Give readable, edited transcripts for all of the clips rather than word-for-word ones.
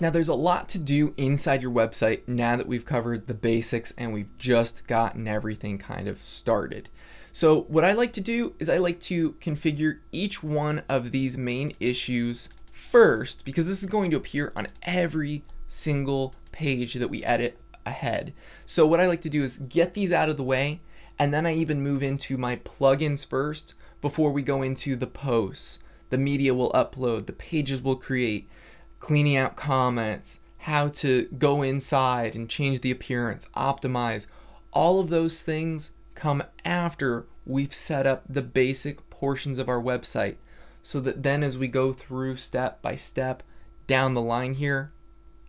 Now there's a lot to do inside your website now that we've covered the basics and we've just gotten everything kind of started. So what I like to do is I like to configure each one of these main issues first, because this is going to appear on every single page that we edit ahead. So what I like to do is get these out of the way, and then I even move into my plugins first before we go into the posts, the media we'll upload, the pages we'll create, cleaning out comments, how to go inside and change the appearance, optimize. All of those things come after we've set up the basic portions of our website, so that then as we go through step by step down the line here,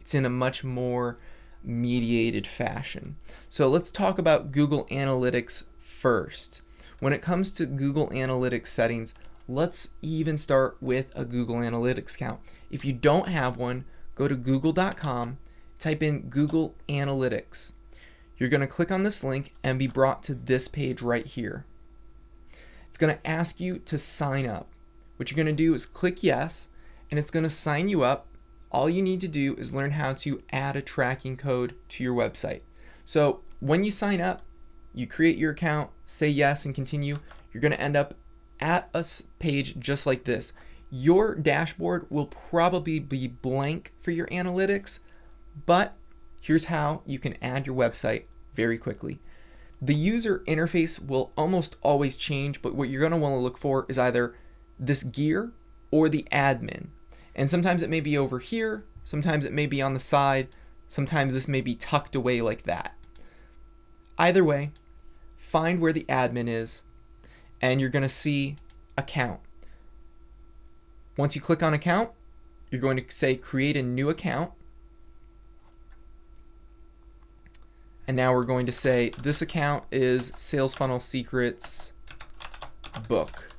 it's in a much more mediated fashion. So let's talk about Google Analytics first. When it comes to Google Analytics settings, let's even start with a Google Analytics account. If you don't have one, go to google.com, type in Google Analytics. You're going to click on this link and be brought to this page right here. It's going to ask you to sign up. What you're going to do is click yes, and it's going to sign you up. All you need to do is learn how to add a tracking code to your website. So when you sign up, you create your account, say yes and continue. You're going to end up at a page just like this. Your dashboard will probably be blank for your analytics, but here's how you can add your website very quickly. The user interface will almost always change, but what you're going to want to look for is either this gear or the admin. And sometimes it may be over here, sometimes it may be on the side, sometimes this may be tucked away like that. Either way, find where the admin is, and you're going to see account. Once you click on account, you're going to say create a new account. And now we're going to say this account is Sales Funnel Secrets book.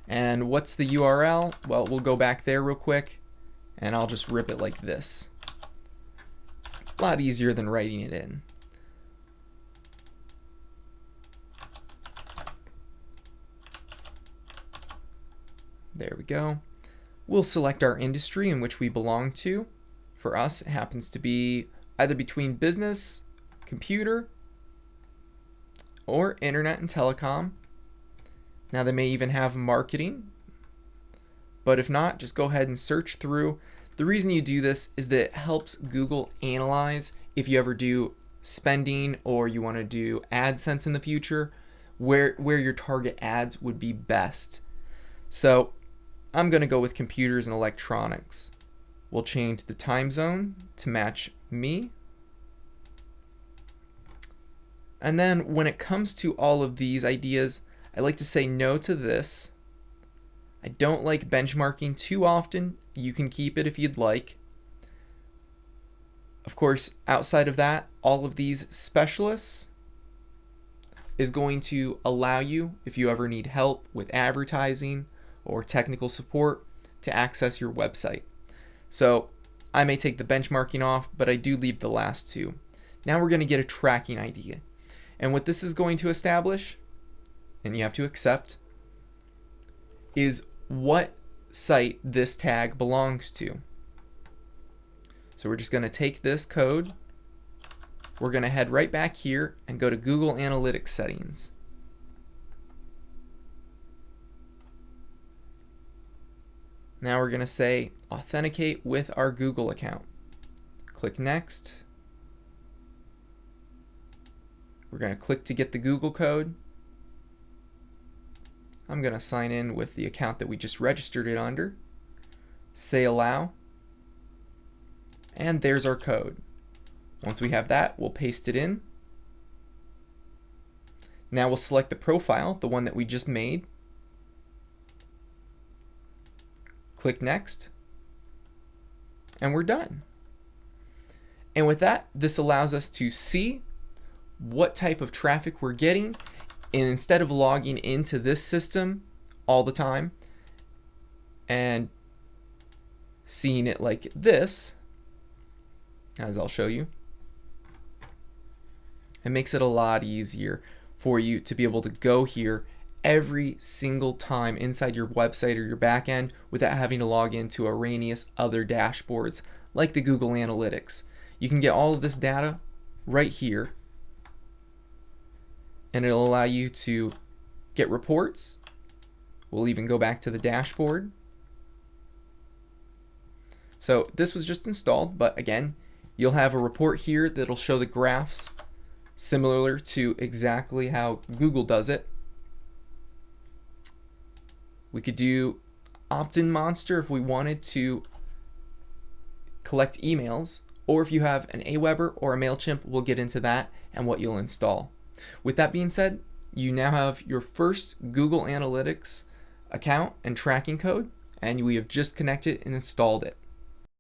And what's the URL? Well, we'll go back there real quick, and I'll just rip it like this. A lot easier than writing it in. There we go. We'll select our industry in which we belong to. For us, it happens to be either between business, computer, or internet and telecom. Now they may even have marketing, but if not, just go ahead and search through. The reason you do this is that it helps Google analyze if you ever do spending or you want to do AdSense in the future, where your target ads would be best. So I'm going to go with computers and electronics. We'll change the time zone to match me. And then when it comes to all of these ideas, I like to say no to this. I don't like benchmarking too often. You can keep it if you'd like. Of course, outside of that, all of these specialists is going to allow you, if you ever need help with advertising or technical support, to access your website. So I may take the benchmarking off, but I do leave the last two. Now we're going to get a tracking idea. And what this is going to establish, and you have to accept, is what site this tag belongs to. So we're just going to take this code. We're going to head right back here and go to Google Analytics settings. Now we're going to say authenticate with our Google account. Click next. We're going to click to get the Google code. I'm going to sign in with the account that we just registered it under. Say allow. And there's our code. Once we have that, we'll paste it in. Now we'll select the profile, the one that we just made. Click next. And we're done. And with that, this allows us to see what type of traffic we're getting. And instead of logging into this system all the time and seeing it like this, as I'll show you, it makes it a lot easier for you to be able to go here every single time inside your website or your backend without having to log into erroneous other dashboards like the Google Analytics. You can get all of this data right here, and it'll allow you to get reports. We'll even go back to the dashboard. So this was just installed, but again, you'll have a report here that'll show the graphs similar to exactly how Google does it. We could do opt-in monster if we wanted to collect emails, or if you have an Aweber or a MailChimp, we'll get into that and what you'll install. With that being said, you now have your first Google Analytics account and tracking code, and we have just connected and installed it.